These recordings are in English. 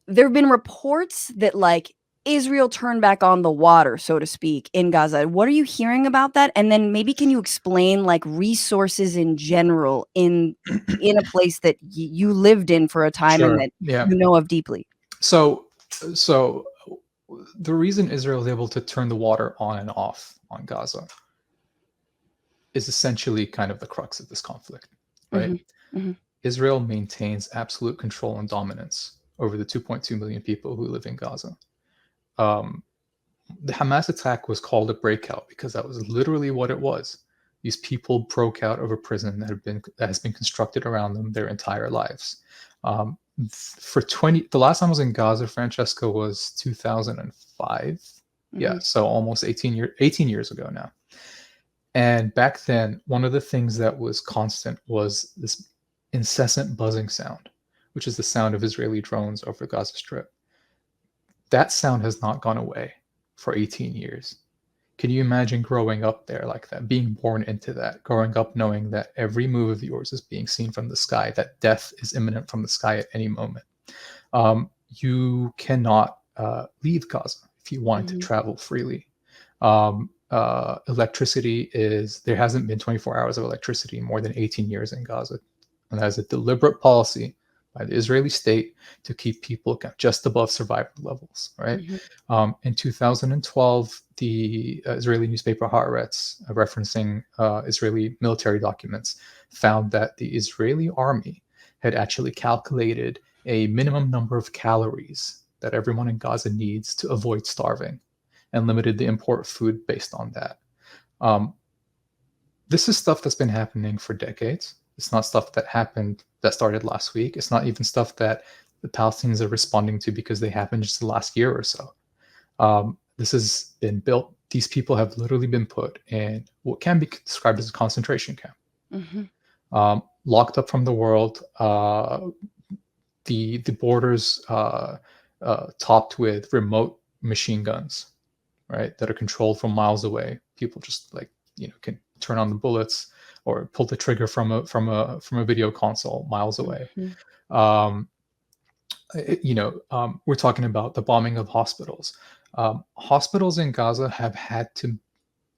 there have been reports that like Israel turned back on the water, so to speak, in Gaza. What are you hearing about that? And then maybe can you explain like resources in general in a place that you lived in for a time and Sure. that Yeah. you know of deeply? So the reason Israel is able to turn the water on and off on Gaza is essentially kind of the crux of this conflict, right? Mm-hmm. Israel maintains absolute control and dominance over the 2.2 million people who live in Gaza. The Hamas attack was called a breakout because that was literally what it was. These people broke out of a prison that has been constructed around them their entire lives. The last time I was in Gaza, Francesca, was 2005. Yeah, so almost 18 years ago now. And back then, one of the things that was constant was this incessant buzzing sound, which is the sound of Israeli drones over the Gaza Strip. That sound has not gone away for 18 years. Can you imagine growing up there like that, being born into that, growing up knowing that every move of yours is being seen from the sky, that death is imminent from the sky at any moment? You cannot leave Gaza if you want to travel freely. Electricity there hasn't been 24 hours of electricity in more than 18 years in Gaza. And that is a deliberate policy by the Israeli state to keep people just above survival levels, right? In 2012, the Israeli newspaper Haaretz, referencing Israeli military documents, found that the Israeli army had actually calculated a minimum number of calories that everyone in Gaza needs to avoid starving, and limited the import of food based on that. This is stuff that's been happening for decades. It's not stuff that started last week. It's not even stuff that the Palestinians are responding to because they happened just the last year or so. This has been built. These people have literally been put in what can be described as a concentration camp, locked up from the world. The borders topped with remote machine guns, right, that are controlled from miles away. People just can turn on the bullets or pull the trigger from a video console miles away. We're talking about the bombing of hospitals. Hospitals in Gaza have had to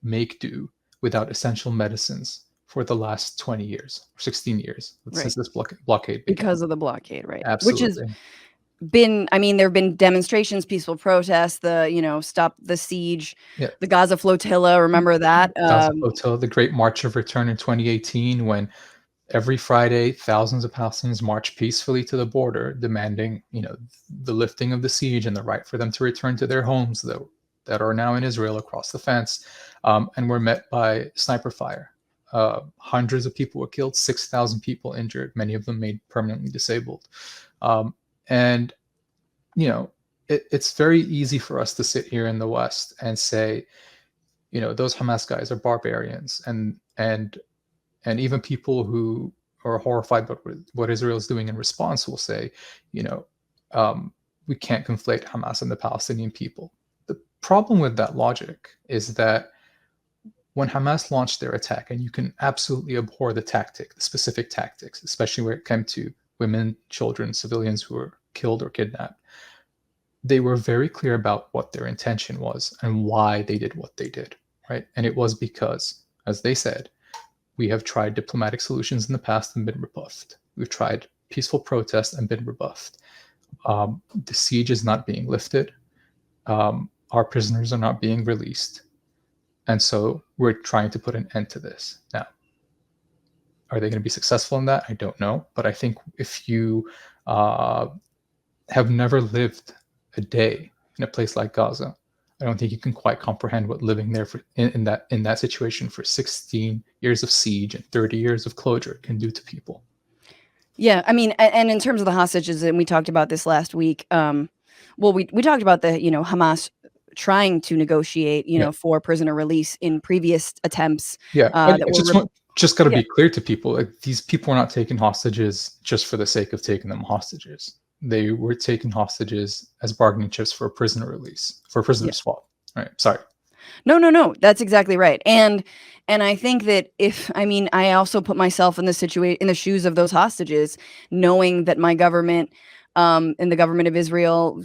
make do without essential medicines for the last 20 years, or 16 years, since this blockade began. Because of the blockade, right? Absolutely. Which has been, there have been demonstrations, peaceful protests, stop the siege, the Gaza flotilla, remember that? Gaza flotilla, the Great March of Return in 2018, when every Friday, thousands of Palestinians marched peacefully to the border, demanding, the lifting of the siege and the right for them to return to their homes that are now in Israel across the fence, and were met by sniper fire. Hundreds of people were killed, 6,000 people injured, many of them made permanently disabled. And, it's very easy for us to sit here in the West and say, those Hamas guys are barbarians. And even people who are horrified by what Israel is doing in response will say, we can't conflate Hamas and the Palestinian people. The problem with that logic is that when Hamas launched their attack, and you can absolutely abhor the specific tactics, especially when it came to women, children, civilians who were killed or kidnapped, they were very clear about what their intention was and why they did what they did, right? And it was because, as they said, we have tried diplomatic solutions in the past and been rebuffed. We've tried peaceful protest and been rebuffed. The siege is not being lifted. Our prisoners are not being released. And so we're trying to put an end to this. Now, are they going to be successful in that? I don't know. But I think if you have never lived a day in a place like Gaza, I don't think you can quite comprehend what living there in that situation for 16 years of siege and 30 years of closure can do to people. Yeah, and in terms of the hostages, and we talked about this last week. We talked about the Hamas trying to negotiate for prisoner release in previous attempts. Just got to be clear to people. Like, these people are not taking hostages just for the sake of taking them hostages. They were taken hostages as bargaining chips for a prisoner release, for a prisoner swap. Right. Sorry. No. That's exactly right. And I think that I also put myself in the shoes of those hostages, knowing that my government and the government of Israel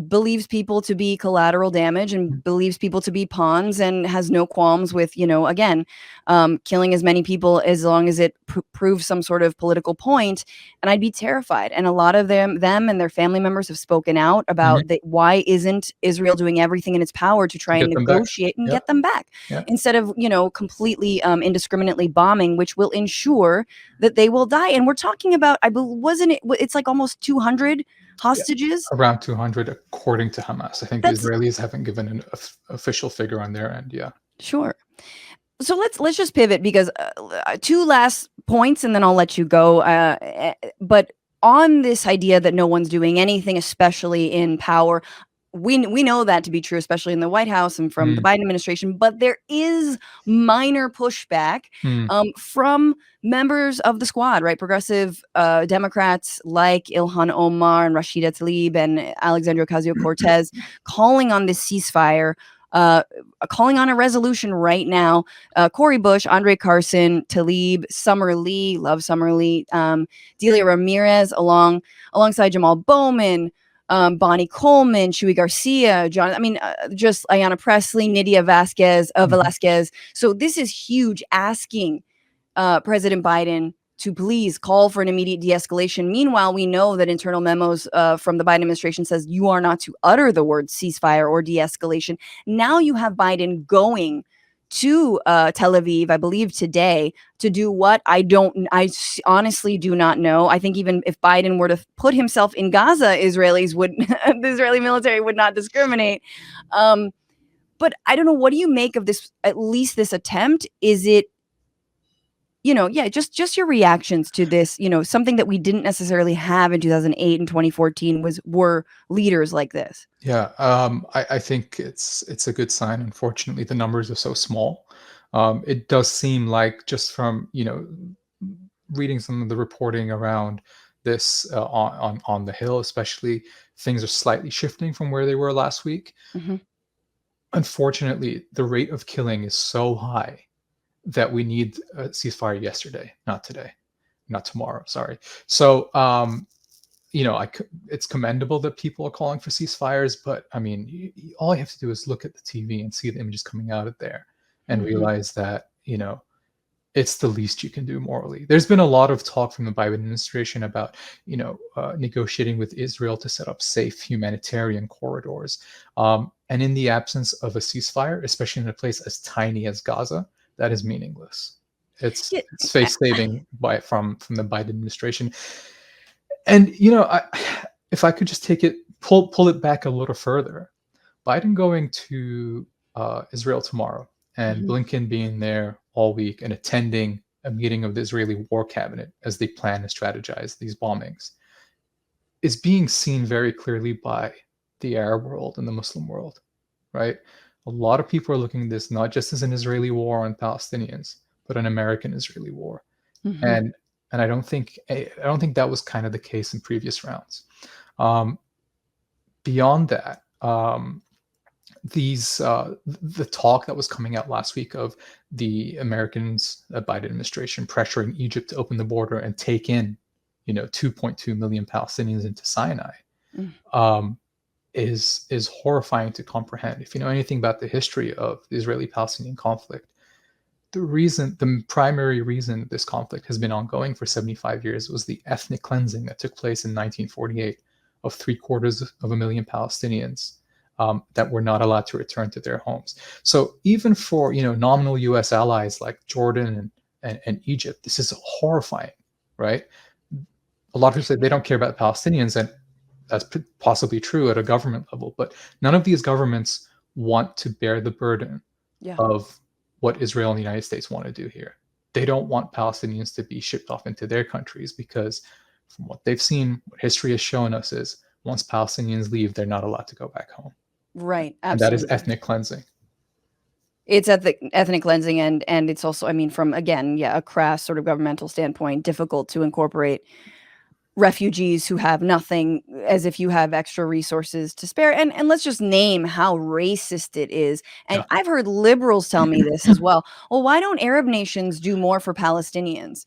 believes people to be collateral damage and believes people to be pawns and has no qualms with, again, killing as many people as long as it proves some sort of political point. And I'd be terrified. And a lot of them and their family members have spoken out about why isn't Israel doing everything in its power to try and negotiate and get them back instead of, completely indiscriminately bombing, which will ensure that they will die. And we're talking about, it's like almost 200 hostages? Yeah, around 200, according to Hamas. I think the Israelis haven't given an official figure on their end. Yeah. Sure. So let's just pivot, because two last points and then I'll let you go. But on this idea that no one's doing anything, especially in power, we know that to be true, especially in the White House and from the Biden administration, but there is minor pushback from members of the squad, right? Progressive Democrats like Ilhan Omar and Rashida Tlaib and Alexandria Ocasio-Cortez calling on this ceasefire, calling on a resolution right now. Cori Bush, André Carson, Tlaib, Summer Lee, love Summer Lee, Delia Ramirez, alongside Jamal Bowman, Bonnie Coleman, Shui Garcia, just Ayanna Pressley, Nydia Velasquez. So this is huge, asking President Biden to please call for an immediate de-escalation. Meanwhile, we know that internal memos from the Biden administration says you are not to utter the word ceasefire or de-escalation. Now you have Biden going to Tel Aviv, I believe today, to do what? I honestly do not know. I think even if Biden were to put himself in Gaza, the Israeli military would not discriminate. But I don't know. What do you make of this, at least this attempt? Is it, just your reactions to this, something that we didn't necessarily have in 2008 and 2014 were leaders like this. Yeah, I think it's a good sign. Unfortunately, the numbers are so small. It does seem like, just from reading some of the reporting around this on the Hill, especially, things are slightly shifting from where they were last week. Unfortunately, the rate of killing is so high that we need a ceasefire yesterday, not today, not tomorrow. Sorry. So, it's commendable that people are calling for ceasefires, but I mean, all you have to do is look at the TV and see the images coming out of there and realize that, it's the least you can do morally. There's been a lot of talk from the Biden administration about, negotiating with Israel to set up safe humanitarian corridors. And in the absence of a ceasefire, especially in a place as tiny as Gaza, that is meaningless. It's face saving from the Biden administration. And if I could just pull it back a little further, Biden going to Israel tomorrow and Blinken being there all week and attending a meeting of the Israeli war cabinet as they plan and strategize these bombings is being seen very clearly by the Arab world and the Muslim world, right? A lot of people are looking at this not just as an Israeli war on Palestinians, but an American-Israeli war. And I don't think that was kind of the case in previous rounds. Beyond that, the talk that was coming out last week of the Americans, Biden administration, pressuring Egypt to open the border and take in, 2.2 million Palestinians into Sinai, is horrifying to comprehend. If you know anything about the history of the Israeli-Palestinian conflict, the primary reason this conflict has been ongoing for 75 years was the ethnic cleansing that took place in 1948 of 750,000 Palestinians that were not allowed to return to their homes. So even for nominal U.S. allies like Jordan and Egypt, this is horrifying, right? A lot of people say they don't care about Palestinians, and that's possibly true at a government level, but none of these governments want to bear the burden of what Israel and the United States want to do here. They don't want Palestinians to be shipped off into their countries, because from what they've seen, what history has shown us is once Palestinians leave, they're not allowed to go back home. Right. Absolutely. And that is ethnic cleansing. It's ethnic cleansing, and it's also, from, again, a crass sort of governmental standpoint, difficult to incorporate refugees who have nothing as if you have extra resources to spare. And let's just name how racist it is. And I've heard liberals tell me this as well. Well, why don't Arab nations do more for Palestinians?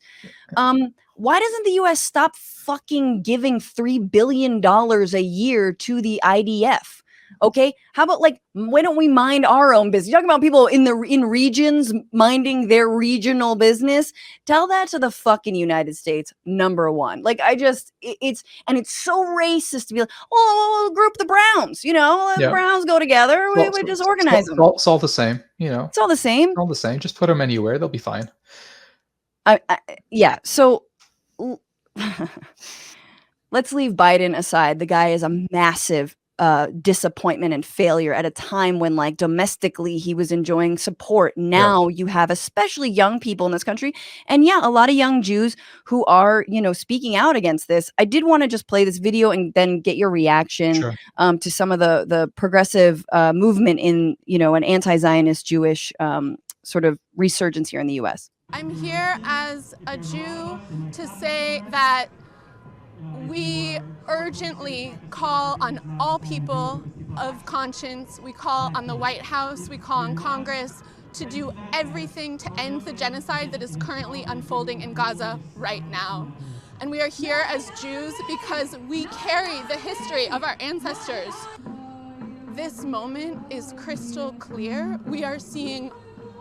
why doesn't the US stop fucking giving $3 billion a year to the IDF? Okay, how about like, why don't we mind our own business? You're talking about people in regions minding their regional business. Tell that to the fucking United States, number one. Like, it's so racist to be like, oh, we'll group the Browns. The Browns go together. We just organize them. It's all the same. It's all the same. It's all the same. Just put them anywhere; they'll be fine. Yeah. So let's leave Biden aside. The guy is a massive disappointment and failure at a time when, like, domestically he was enjoying support. Now you have especially young people in this country, and a lot of young Jews who are speaking out against this. I did want to just play this video and then get your reaction to some of the progressive movement in an anti-Zionist Jewish sort of resurgence here in the US. I'm here as a Jew to say that we urgently call on all people of conscience. We call on the White House, we call on Congress to do everything to end the genocide that is currently unfolding in Gaza right now. And we are here as Jews because we carry the history of our ancestors. This moment is crystal clear. We are seeing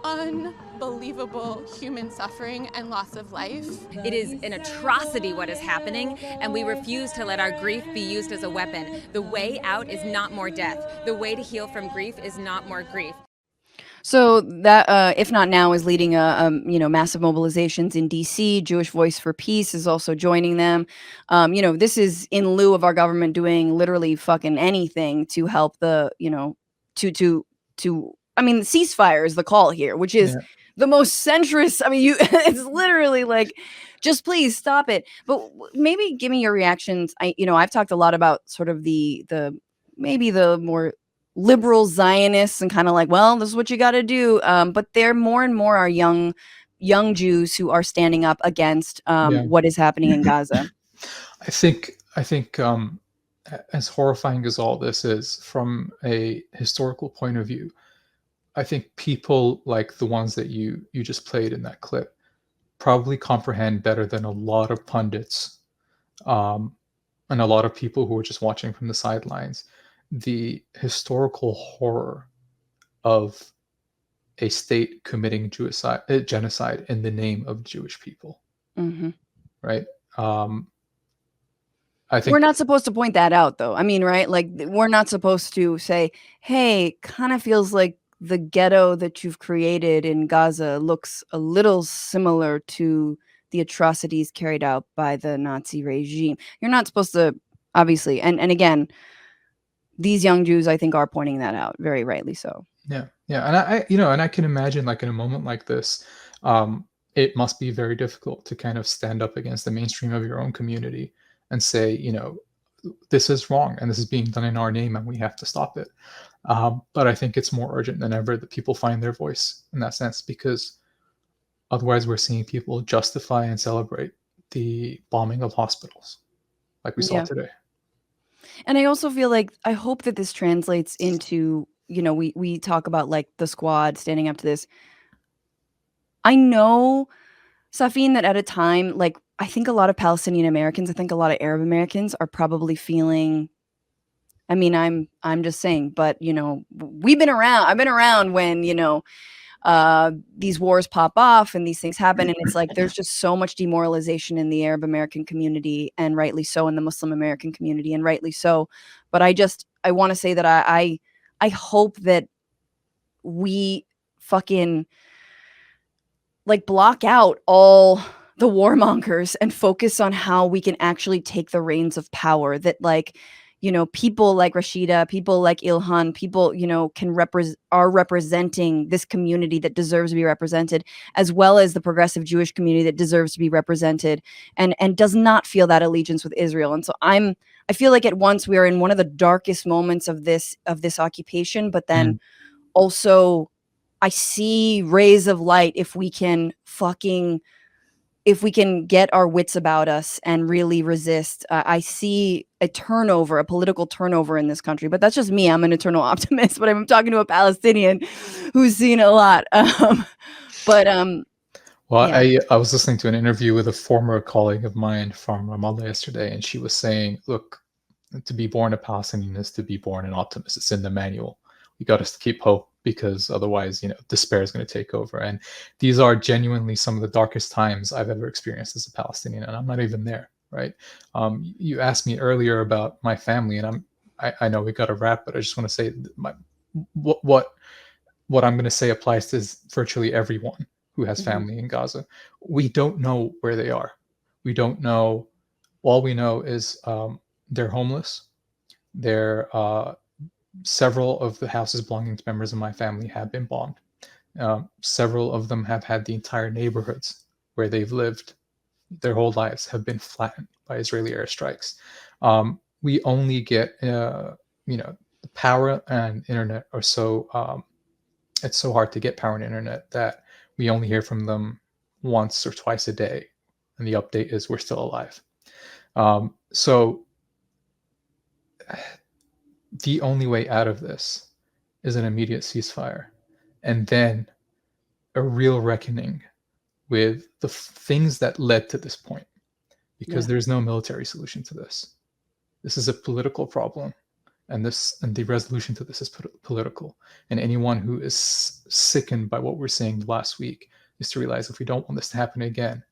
unbelievable human suffering and loss of life. It is an atrocity what is happening, and we refuse to let our grief be used as a weapon. The way out is not more death. The way to heal from grief is not more grief. So that If Not Now is leading massive mobilizations in DC. Jewish Voice for Peace is also joining them. This is in lieu of our government doing literally fucking anything to help the ceasefire is the call here, which is the most centrist. I mean, it's literally like, just please stop it. But maybe give me your reactions. I've talked a lot about sort of the more liberal Zionists and kind of like, well, this is what you got to do. But there more and more are young Jews who are standing up against what is happening in Gaza. I think as horrifying as all this is from a historical point of view, I think people like the ones that you just played in that clip probably comprehend better than a lot of pundits and a lot of people who are just watching from the sidelines the historical horror of a state committing genocide in the name of Jewish people. Mm-hmm. Right? I think we're not supposed to point that out, though. I mean, right? Like, we're not supposed to say, hey, kind of feels like the ghetto that you've created in Gaza looks a little similar to the atrocities carried out by the Nazi regime. You're not supposed to, obviously. And again, these young Jews, I think, are pointing that out, very rightly so. Yeah. And I can imagine, like, in a moment like this, it must be very difficult to kind of stand up against the mainstream of your own community and say, this is wrong and this is being done in our name and we have to stop it. But I think it's more urgent than ever that people find their voice in that sense, because otherwise we're seeing people justify and celebrate the bombing of hospitals like we saw today. And I also feel like, I hope that this translates into, we talk about like the squad standing up to this. I know, Safin, that at a time, like, I think a lot of Palestinian Americans, I think a lot of Arab Americans are probably feeling, I mean, I'm just saying, but we've been around. I've been around when these wars pop off and these things happen, and it's like there's just so much demoralization in the Arab American community, and rightly so, in the Muslim American community, and rightly so. But I want to say that I hope that we fucking like block out all the warmongers and focus on how we can actually take the reins of power. That, like, people like Rashida, people like Ilhan, people, are representing this community that deserves to be represented, as well as the progressive Jewish community that deserves to be represented and does not feel that allegiance with Israel. And so I feel like at once we are in one of the darkest moments of this occupation, but then also I see rays of light if we can get our wits about us and really resist. I see a political turnover in this country, but that's just me. I'm an eternal optimist, but I'm talking to a Palestinian who's seen a lot. Well, Yeah. I was listening to an interview with a former colleague of mine from Ramallah yesterday, and she was saying, look, to be born a Palestinian is to be born an optimist. It's in the manual. We got to keep hope, because otherwise, despair is going to take over. And these are genuinely some of the darkest times I've ever experienced as a Palestinian, and I'm not even there, right? You asked me earlier about my family, and I know we got to wrap, but I just want to say what I'm going to say applies to virtually everyone who has family in Gaza. We don't know where they are. We don't know. All we know is they're homeless. They're several of the houses belonging to members of my family have been bombed. Several of them have had the entire neighborhoods where they've lived their whole lives have been flattened by Israeli airstrikes. We only get, power and internet are so. It's so hard to get power and internet that we only hear from them once or twice a day, and the update is we're still alive. So the only way out of this is an immediate ceasefire, and then a real reckoning with the things that led to this point, because there's no military solution to this. This is a political problem, and the resolution to this is political. And anyone who is sickened by what we're seeing last week is to realize, if we don't want this to happen again,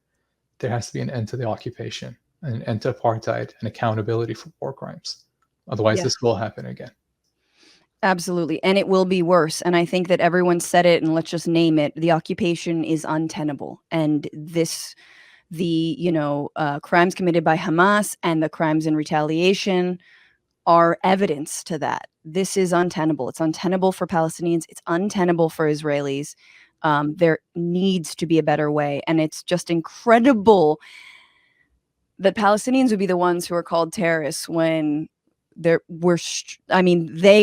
there has to be an end to the occupation, an end to apartheid, and accountability for war crimes. Otherwise, this will happen again. Absolutely. And it will be worse. And I think that everyone said it, and let's just name it. The occupation is untenable. And the crimes committed by Hamas and the crimes in retaliation are evidence to that. This is untenable. It's untenable for Palestinians. It's untenable for Israelis. There needs to be a better way. And it's just incredible that Palestinians would be the ones who are called terrorists when they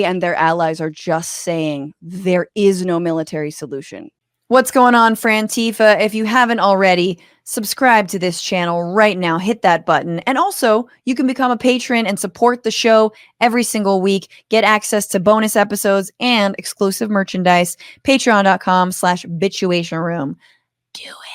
and their allies are just saying there is no military solution. What's going on, Frantifa? If you haven't already, subscribe to this channel right now. Hit that button. And also, you can become a patron and support the show every single week. Get access to bonus episodes and exclusive merchandise. Patreon.com/bitchuation room. Do it.